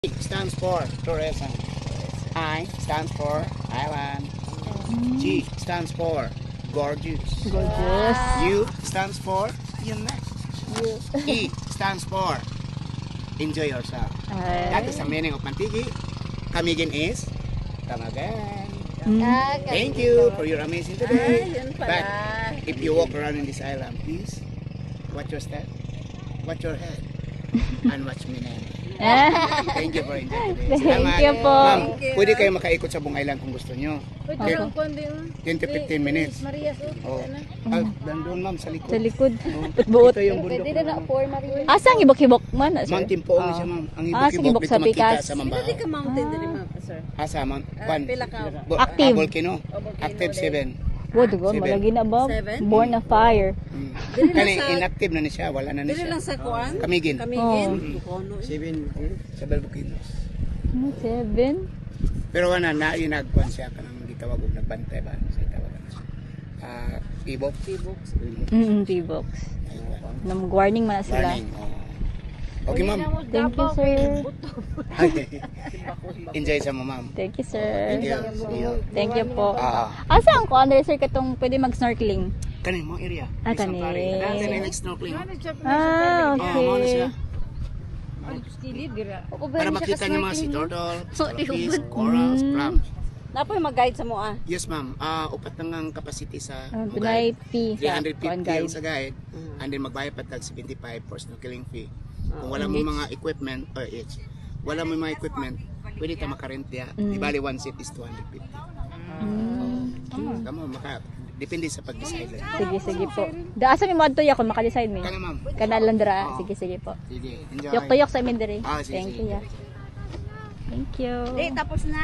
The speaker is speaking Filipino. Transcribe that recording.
Stands for tourism. I stands for island. G stands for gorgeous. Gorgeous. U stands for unique. E stands for enjoy yourself. That is the meaning of Mantigi. Kamigin is Kamagan. Thank you for your amazing today. But if you walk around in this island, please watch your step, watch your head, and watch me now. Thank you for enjoying today. Thank you po. Ma'am, pwede kayo makaikot sa buong island kung gusto nyo. Okay. 10 to 15 minutes. Oh. Doon ma'am, sa likod. Sa likod. Oh. Buot. Ito yung bundok. Pwede na 4 Maria. Asang ibok-ibok man? Mountain po siya ma'am. Ang sige, ibok-ibok sa dito makita Pikas. sa Mambaho. Hindi ka mountain din ma'am, sir. Asa ma'am? Pila ka? Active. Volcano. Active 7. Dugon, Seven. malagi na ba? 7? Born a fire. Kani inactive na ni siya, wala na ni Dili siya. lang sa kuan. Kamigin. Kamigin. 7 sa Balbukinos. 7? Pero wala na inagkuan siya kanang gitawag og nagbantay ba sa tawagan. Ibok. T-box. Nam-warning man na sila. Warning. Okay ma'am. Thank you, sir. Enjoy sa mo ma'am. Thank you, sir. Thank you. See you. Thank you po. Ah. Asa ang ko under, sir, katong pwede mag-snorkeling? Kanin mo area. Kani. Dati na nag-snorkeling. Okay. Mo na siya. Para Para makita niyo mga sea turtle, fish, corals, clams. Napoy mag-guide sa mo ah. Yes ma'am. Upat lang ang capacity sa Pinay P. 350 ang sa guide. And then magbayad pa tag 75 for snorkeling fee. Kung wala mo mga equipment or wala mo mga equipment, pwede ta makarent diya. Di bali one seat is 250. Kamo depende sa pag-decide lang. Sige po. Asa mi mo ya kung maka-decide mi? Kana ma'am. Kanalandra. Sige po. Sige, enjoy. Tuyok-tuyok sa amin dire. Sige, Thank sige. you. Thank you. Tapos na.